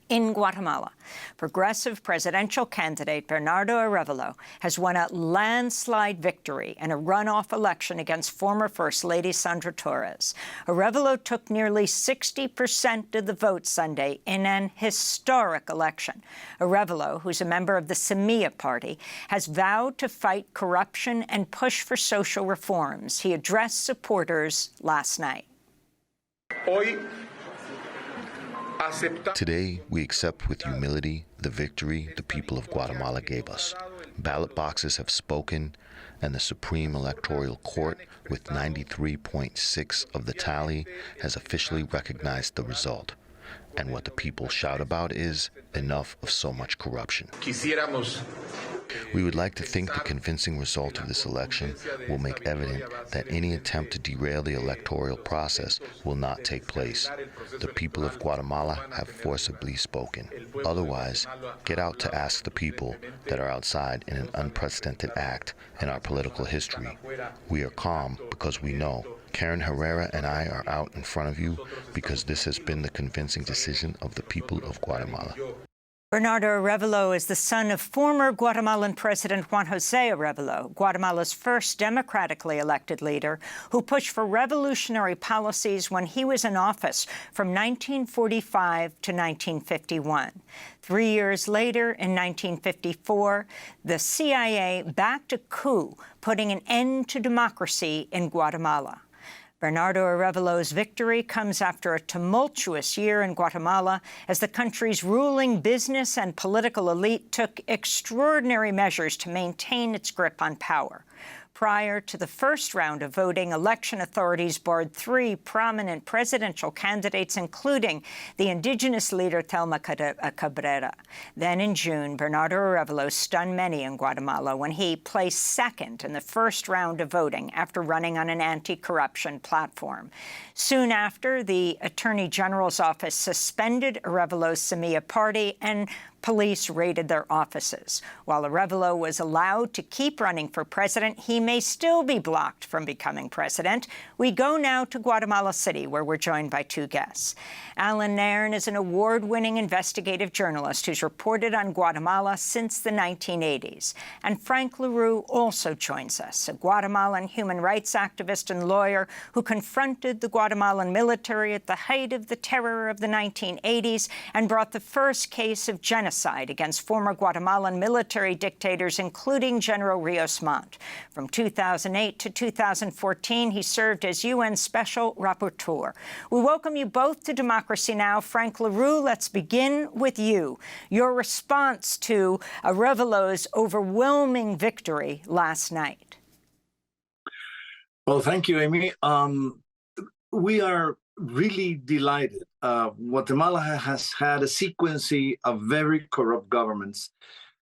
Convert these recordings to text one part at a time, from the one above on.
In Guatemala, progressive presidential candidate Bernardo Arévalo has won a landslide victory in a runoff election against former First Lady Sandra Torres. Arévalo took nearly 60% of the vote Sunday in an historic election. Arévalo, who's a member of the Semilla party, has vowed to fight corruption and push for social reforms. He addressed supporters last night. Today, we accept with humility the victory the people of Guatemala gave us. Ballot boxes have spoken, and the Supreme Electoral Court, with 93.6 of the tally, has officially recognized the result. And what the people shout about is enough of so much corruption. We would like to think the convincing result of this election will make evident that any attempt to derail the electoral process will not take place. The people of Guatemala have forcibly spoken. Otherwise, get out to ask the people that are outside in an unprecedented act in our political history. We are calm because we know Karen Herrera and I are out in front of you because this has been the convincing decision of the people of Guatemala. Bernardo Arévalo is the son of former Guatemalan President Juan José Arevalo, Guatemala's first democratically elected leader, who pushed for revolutionary policies when he was in office from 1945 to 1951. 3 years later, in 1954, the CIA backed a coup, putting an end to democracy in Guatemala. Bernardo Arévalo's victory comes after a tumultuous year in Guatemala as the country's ruling business and political elite took extraordinary measures to maintain its grip on power. Prior to the first round of voting, election authorities barred 3 prominent presidential candidates, including the indigenous leader Thelma Cabrera. Then in June, Bernardo Arévalo stunned many in Guatemala when he placed second in the first round of voting after running on an anti-corruption platform. Soon after, the Attorney General's office suspended Arevalo's Semilla party and police raided their offices. While Arevalo was allowed to keep running for president, he may still be blocked from becoming president. We go now to Guatemala City, where we're joined by 2 guests. Allan Nairn is an award-winning investigative journalist who's reported on Guatemala since the 1980s. And Frank LaRue also joins us, a Guatemalan human rights activist and lawyer who confronted the Guatemalan military at the height of the terror of the 1980s and brought the first case of genocide against former Guatemalan military dictators, including General Rios Montt. From 2008 to 2014, he served as UN Special Rapporteur. We welcome you both to Democracy Now! Frank LaRue, let's begin with you. Your response to Arévalo's overwhelming victory last night. Well, thank you, Amy. We are really delighted. Guatemala has had a sequence of very corrupt governments,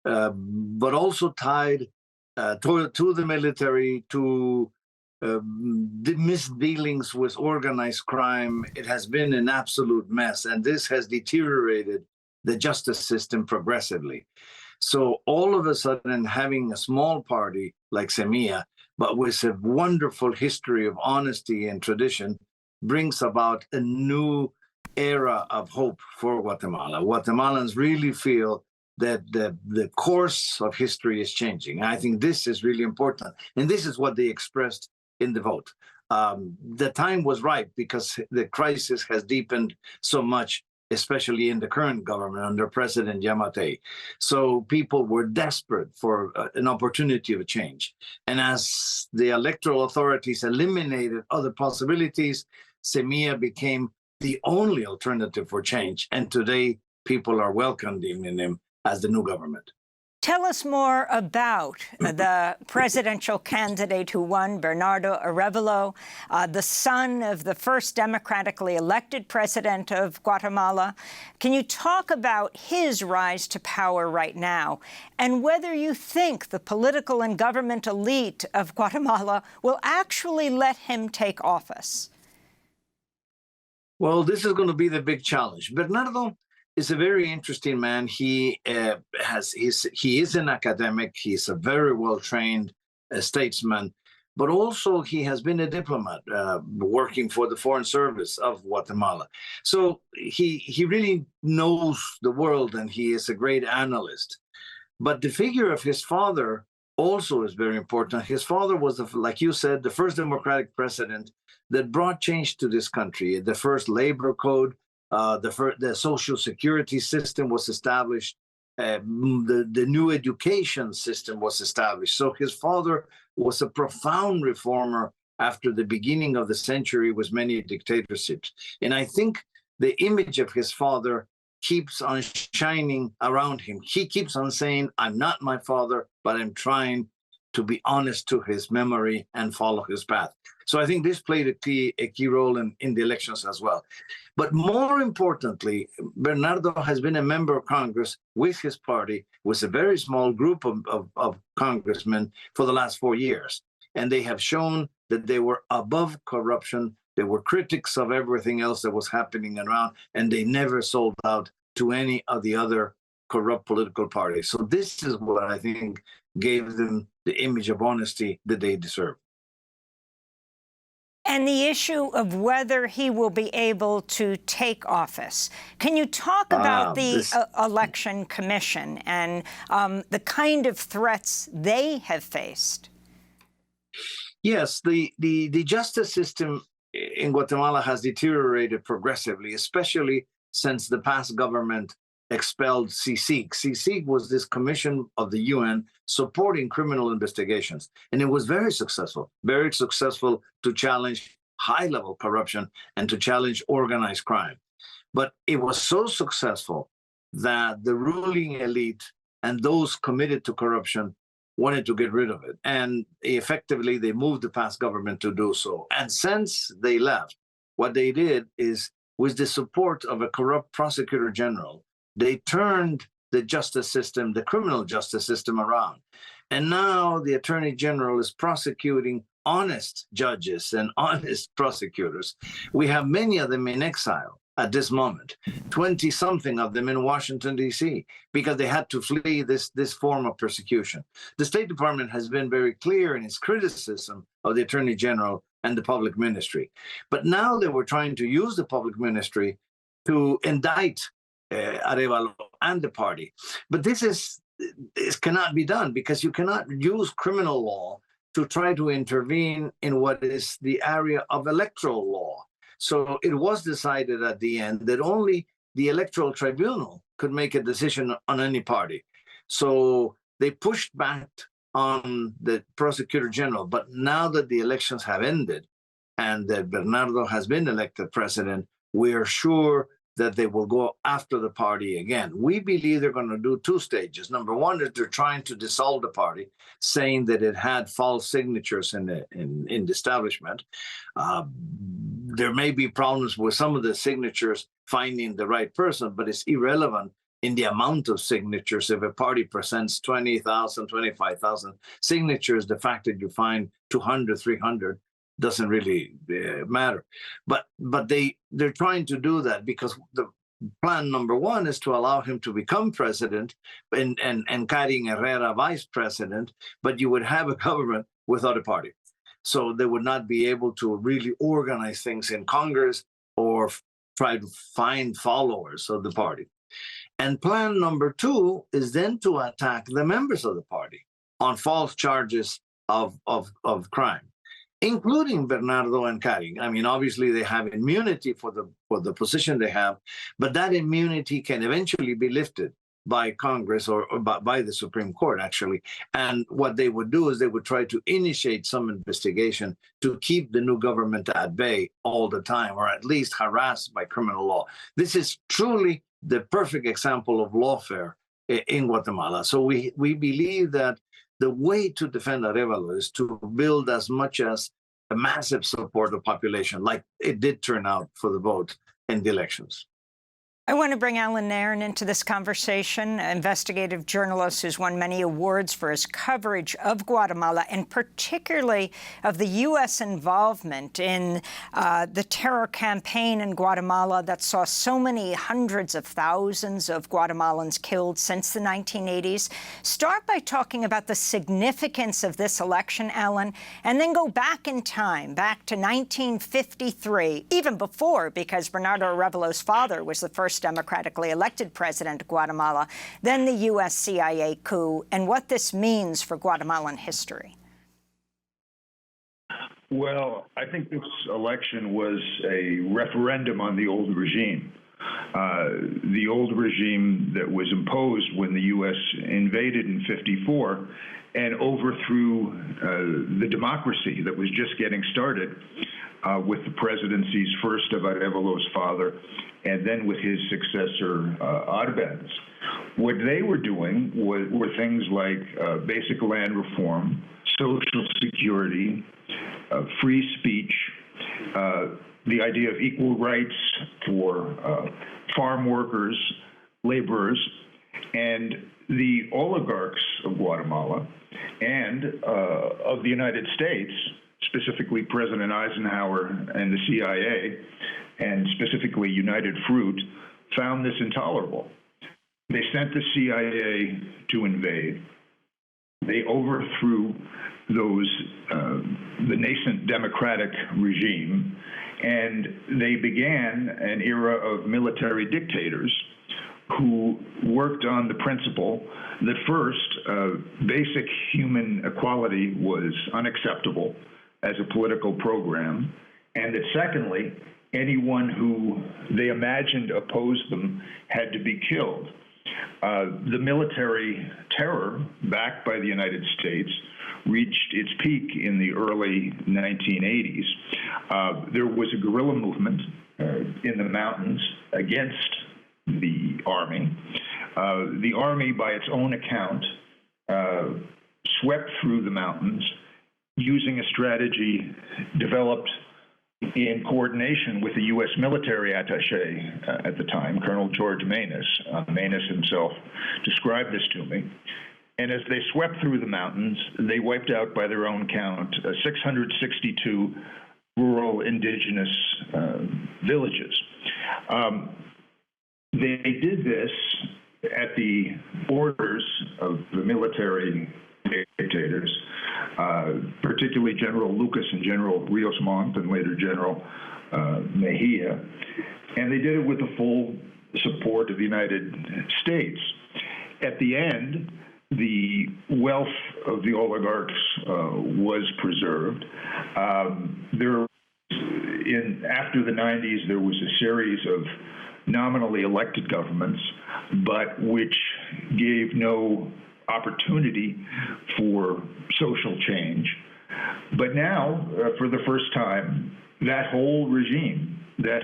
but also tied to the military, to the misdealings with organized crime. It has been an absolute mess, and this has deteriorated the justice system progressively. So all of a sudden, having a small party like Semilla, but with a wonderful history of honesty and tradition, brings about a new era of hope for Guatemala. Guatemalans really feel that the course of history is changing. I think this is really important. And this is what they expressed in the vote. The time was right because the crisis has deepened so much, especially in the current government under President Yamate. So people were desperate for an opportunity of change. And as the electoral authorities eliminated other possibilities, Semilla became the only alternative for change. And today, people are welcoming him as the new government. Tell us more about the presidential candidate who won, Bernardo Arévalo, the son of the first democratically elected president of Guatemala. Can you talk about his rise to power right now and whether you think the political and government elite of Guatemala will actually let him take office? Well, this is going to be the big challenge. Bernardo is a very interesting man. He is an academic. He's a very well-trained statesman, but also he has been a diplomat working for the Foreign Service of Guatemala. So he really knows the world, and he is a great analyst. But the figure of his father also is very important. His father was, like you said, the first democratic president that brought change to this country. The first labor code, the social security system was established. The new education system was established. So his father was a profound reformer after the beginning of the century with many dictatorships. And I think the image of his father keeps on shining around him. He keeps on saying, I'm not my father, but I'm trying to be honest to his memory and follow his path. So I think this played a key role in the elections as well. But more importantly, Bernardo has been a member of Congress with his party, with a very small group of congressmen for the last 4 years. And they have shown that they were above corruption. They were critics of everything else that was happening around, and they never sold out to any of the other corrupt political parties. So this is what I think gave them the image of honesty that they deserve. And the issue of whether he will be able to take office. Can you talk about the Election Commission and the kind of threats they have faced? Yes, the justice system in Guatemala has deteriorated progressively, especially since the past government expelled CICIG. CICIG was this commission of the UN supporting criminal investigations, and it was very successful to challenge high-level corruption and to challenge organized crime. But it was so successful that the ruling elite and those committed to corruption wanted to get rid of it. And effectively, they moved the past government to do so. And since they left, what they did is, with the support of a corrupt prosecutor general, they turned the justice system, the criminal justice system, around. And now the attorney general is prosecuting honest judges and honest prosecutors. We have many of them in exile at this moment, 20-something of them in Washington, D.C., because they had to flee this form of persecution. The State Department has been very clear in its criticism of the Attorney General and the public ministry. But now they were trying to use the public ministry to indict Arevalo and the party. But this cannot be done, because you cannot use criminal law to try to intervene in what is the area of electoral law. So it was decided at the end that only the electoral tribunal could make a decision on any party. So they pushed back on the prosecutor general. But now that the elections have ended and that Bernardo has been elected president, we are sure that they will go after the party again. We believe they're going to do two stages. Number one is they're trying to dissolve the party, saying that it had false signatures in the establishment. There may be problems with some of the signatures finding the right person, but it's irrelevant in the amount of signatures. If a party presents 20,000, 25,000 signatures, the fact that you find 200, 300 doesn't really matter. But they're trying to do that because the plan number one is to allow him to become president and Karin Herrera vice president, but you would have a government without a party. So they would not be able to really organize things in Congress or try to find followers of the party. And plan number two is then to attack the members of the party on false charges of crime, including Bernardo and Karin. I mean, obviously they have immunity for the position they have, but that immunity can eventually be lifted by Congress or by the Supreme Court, actually. And what they would do is they would try to initiate some investigation to keep the new government at bay all the time, or at least harassed by criminal law. This is truly the perfect example of lawfare in Guatemala. So we believe that the way to defend Arevalo is to build as much as a massive support of population, like it did turn out for the vote in the elections. I want to bring Allan Nairn into this conversation, an investigative journalist who's won many awards for his coverage of Guatemala, and particularly of the U.S. involvement in the terror campaign in Guatemala that saw so many hundreds of thousands of Guatemalans killed since the 1980s. Start by talking about the significance of this election, Allan, and then go back in time, back to 1953, even before, because Bernardo Arévalo's father was the first democratically elected president of Guatemala, then the U.S. CIA coup, and what this means for Guatemalan history. Well, I think this election was a referendum on the old regime. The old regime that was imposed when the U.S. invaded in '54 and overthrew the democracy that was just getting started with the presidencies first of Arevalo's father and then with his successor, Arbenz. What they were doing were things like basic land reform, social security, free speech, the idea of equal rights for farm workers, laborers, and the oligarchs of Guatemala and of the United States, specifically President Eisenhower and the CIA, and specifically United Fruit, found this intolerable. They sent the CIA to invade. They overthrew the nascent democratic regime, and they began an era of military dictators who worked on the principle that first, basic human equality was unacceptable as a political program, and that secondly, anyone who they imagined opposed them had to be killed. The military terror, backed by the United States, reached its peak in the early 1980s. There was a guerrilla movement in the mountains against the army. The army, by its own account, swept through the mountains using a strategy developed in coordination with the U.S. military attaché at the time, Colonel George Manus. Manus himself described this to me. And as they swept through the mountains, they wiped out, by their own count, 662 rural indigenous villages. They did this at the orders of the military dictators, particularly General Lucas and General Rios Montt and later General Mejia, and they did it with the full support of the United States. At the end, the wealth of the oligarchs was preserved. After the 90s, there was a series of nominally elected governments, but which gave no opportunity for social change. But now, for the first time, that whole regime that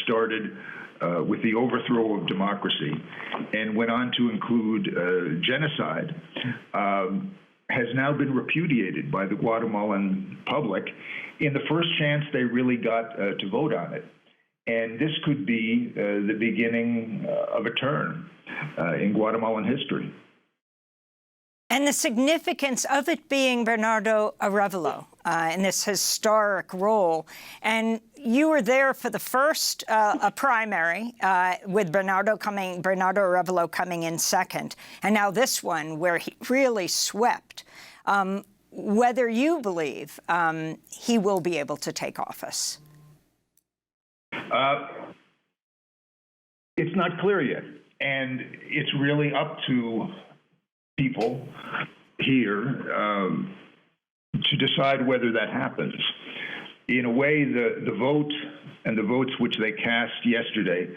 started with the overthrow of democracy and went on to include genocide, has now been repudiated by the Guatemalan public in the first chance they really got to vote on it. And this could be the beginning of a turn in Guatemalan history. And the significance of it being Bernardo Arévalo in this historic role. And you were there for the first primary with Bernardo Arévalo coming in second, and now this one where he really swept. Whether you believe he will be able to take office? It's not clear yet, and it's really up to people here to decide whether that happens. In a way, the vote and the votes which they cast yesterday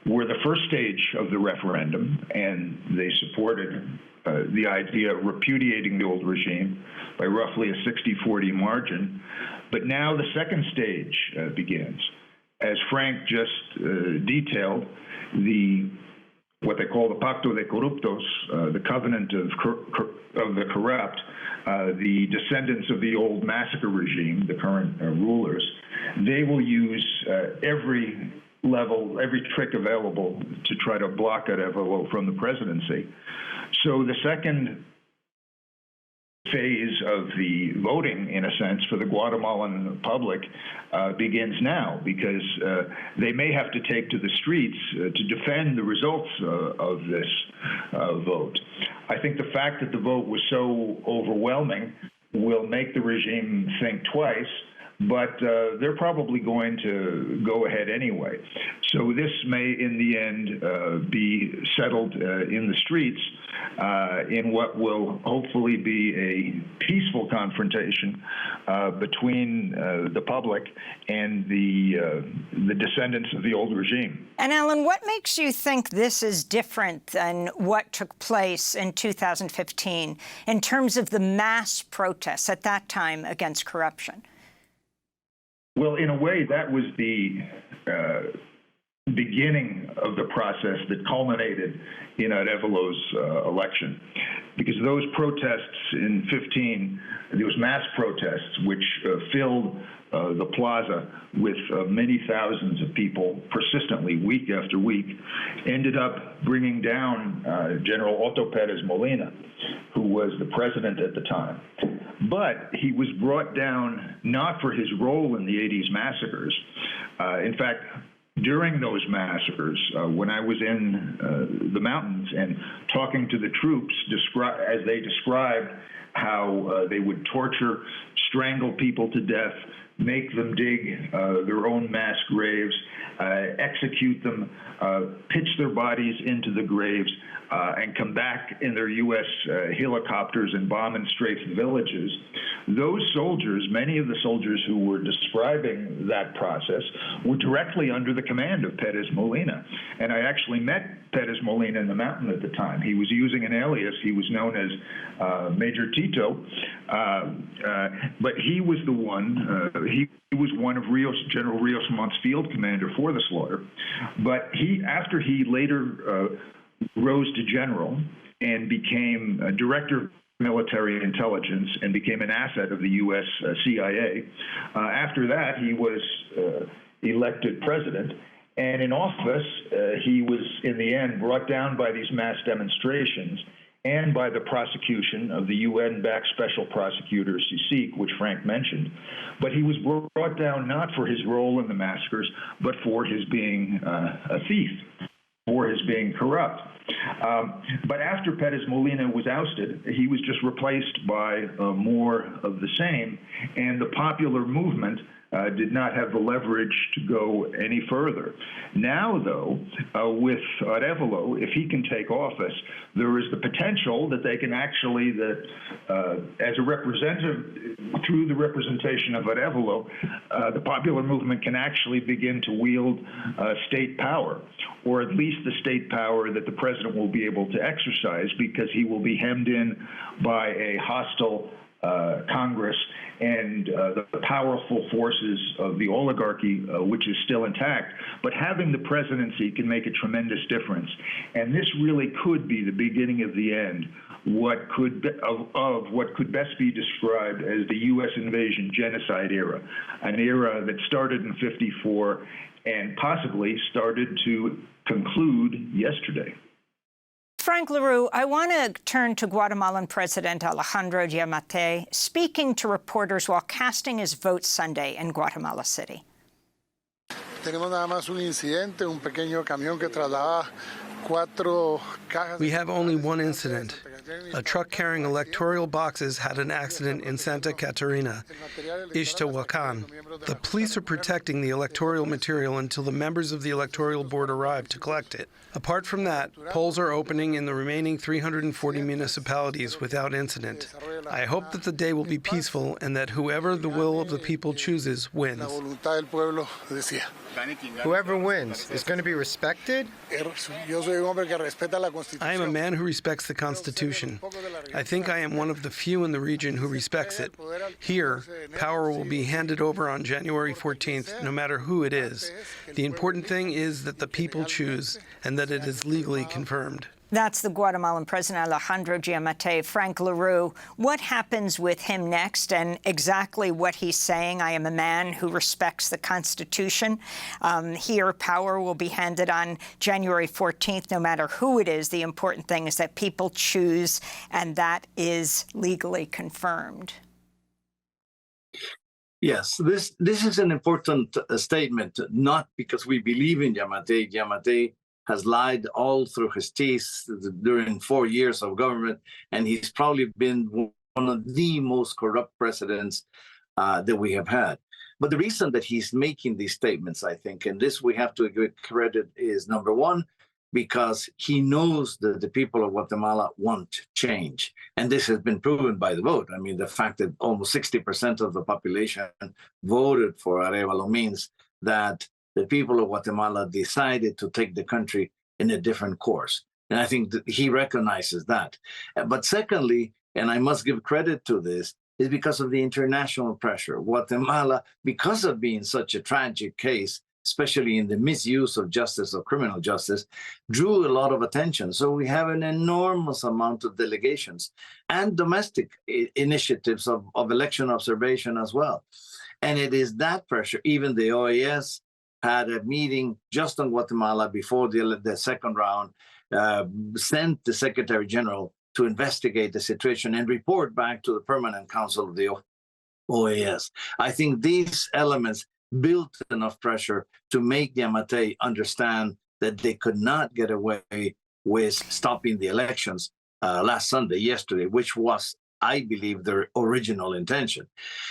were the first stage of the referendum, and they supported the idea of repudiating the old regime by roughly a 60-40 margin. But now the second stage begins. As Frank just detailed, what they call the Pacto de Corruptos, the covenant of the corrupt, the descendants of the old massacre regime, the current rulers, they will use every level, every trick available to try to block Arevalo from the presidency. So the second phase of the voting, in a sense, for the Guatemalan public begins now, because they may have to take to the streets to defend the results of this vote. I think the fact that the vote was so overwhelming will make the regime think twice, but they're probably going to go ahead anyway. So this may, in the end, be settled in the streets in what will hopefully be a peaceful confrontation between the public and the descendants of the old regime. And Allan, what makes you think this is different than what took place in 2015 in terms of the mass protests at that time against corruption? Well, in a way, that was the beginning of the process that culminated in Arevalo's election. Because those protests in 15, those mass protests, which filled the plaza with many thousands of people persistently, week after week, ended up bringing down General Otto Pérez Molina, who was the president at the time. But he was brought down not for his role in the 80s massacres. In fact, during those massacres, when I was in the mountains and talking to the troops, as they described how they would torture, strangle people to death, make them dig their own mass graves, execute them, pitch their bodies into the graves, and come back in their U.S. helicopters and bomb and strafe villages. Those soldiers, many of the soldiers who were describing that process, were directly under the command of Pérez Molina. And I actually met Pérez Molina in the mountain at the time. He was using an alias. He was known as Major Tito. But he was the one, he was one of General Rios Mont's field commander for the slaughter. But after he later rose to general and became a director of military intelligence and became an asset of the U.S. CIA. After that, he was elected president. And in office, he was, in the end, brought down by these mass demonstrations and by the prosecution of the UN-backed special prosecutor, CICIG, which Frank mentioned. But he was brought down not for his role in the massacres, but for his being a thief, for his being corrupt. But after Pérez Molina was ousted, he was just replaced by more of the same, and the popular movement did not have the leverage to go any further. Now, though, with Arevalo, if he can take office, there is the potential that they can actually, as a representative, through the representation of Arevalo, the popular movement can actually begin to wield state power, or at least the state power that the president will be able to exercise, because he will be hemmed in by a hostile Congress and the powerful forces of the oligarchy, which is still intact. But having the presidency can make a tremendous difference. And this really could be the beginning of the end, what could best be described as the U.S. invasion genocide era, an era that started in '54 and possibly started to conclude yesterday. Frank LaRue, I want to turn to Guatemalan President Alejandro Giammattei, speaking to reporters while casting his vote Sunday in Guatemala City. We have only one incident. A truck carrying electoral boxes had an accident in Santa Catarina, Ixtahuacan. The police are protecting the electoral material until the members of the electoral board arrive to collect it. Apart from that, polls are opening in the remaining 340 municipalities without incident. I hope that the day will be peaceful and that whoever the will of the people chooses wins. Whoever wins is going to be respected? I am a man who respects the Constitution. I think I am one of the few in the region who respects it. Here, power will be handed over on January 14th, no matter who it is. The important thing is that the people choose and that it is legally confirmed. That's the Guatemalan president, Alejandro Giammattei. Frank LaRue, what happens with him next and exactly what he's saying? I am a man who respects the Constitution. Here, power will be handed on January 14th, no matter who it is. The important thing is that people choose, and that is legally confirmed. Yes, this is an important statement, not because we believe in Giammattei. Giammattei has lied all through his teeth during 4 years of government, and he's probably been one of the most corrupt presidents that we have had. But the reason that he's making these statements, I think, and this we have to give credit, is number one, because he knows that the people of Guatemala want change. And this has been proven by the vote. I mean, the fact that almost 60% of the population voted for Arevalo means that the people of Guatemala decided to take the country in a different course. And I think that he recognizes that. But secondly, and I must give credit to this, is because of the international pressure. Guatemala, because of being such a tragic case, especially in the misuse of justice, of criminal justice, drew a lot of attention. So we have an enormous amount of delegations and domestic initiatives of election observation as well. And it is that pressure. Even the OAS had a meeting just on Guatemala before the second round, sent the Secretary General to investigate the situation and report back to the Permanent Council of the OAS. I think these elements built enough pressure to make Giammattei understand that they could not get away with stopping the elections last Sunday, yesterday, which was, I believe, their original intention.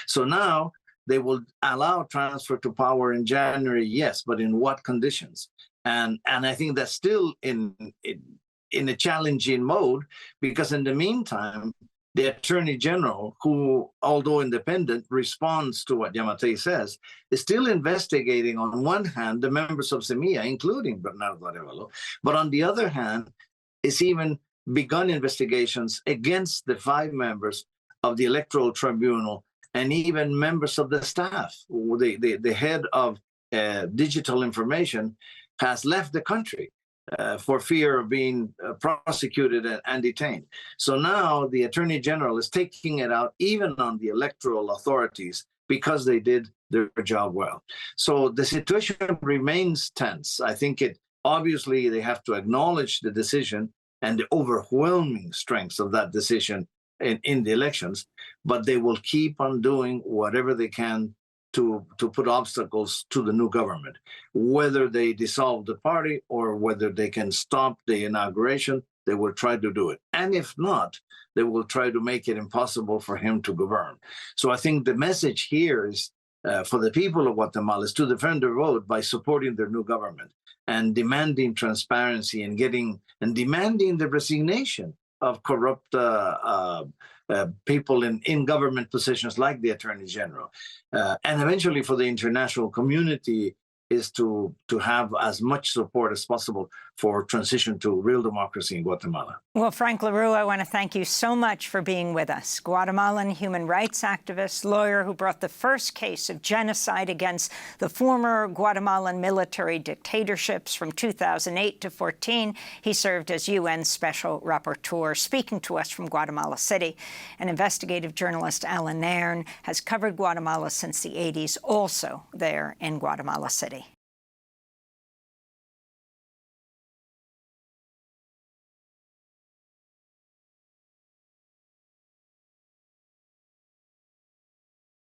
So now they will allow transfer to power in January, yes, but in what conditions? And I think that's still in a challenging mode, because in the meantime, the Attorney General, who, although independent, responds to what Giammattei says, is still investigating, on one hand, the members of Semilla, including Bernardo Arévalo, but on the other hand, it's even begun investigations against the 5 members of the Electoral Tribunal and even members of the staff. The head of digital information has left the country for fear of being prosecuted and detained. So now the Attorney General is taking it out even on the electoral authorities because they did their job well. So the situation remains tense. I think obviously they have to acknowledge the decision and the overwhelming strengths of that decision in the elections, but they will keep on doing whatever they can to put obstacles to the new government, whether they dissolve the party or whether they can stop the inauguration. They will try to do it. And if not, they will try to make it impossible for him to govern. So I think the message here is for the people of Guatemala is to defend their vote by supporting their new government and demanding transparency and demanding the resignation of corrupt people in government positions like the Attorney General. And eventually for the international community is to have as much support as possible for transition to real democracy in Guatemala. Well, Frank LaRue, I want to thank you so much for being with us. Guatemalan human rights activist, lawyer who brought the first case of genocide against the former Guatemalan military dictatorships from 2008 to 14. He served as UN Special Rapporteur, speaking to us from Guatemala City. And investigative journalist Allan Nairn has covered Guatemala since the 80s, also there in Guatemala City.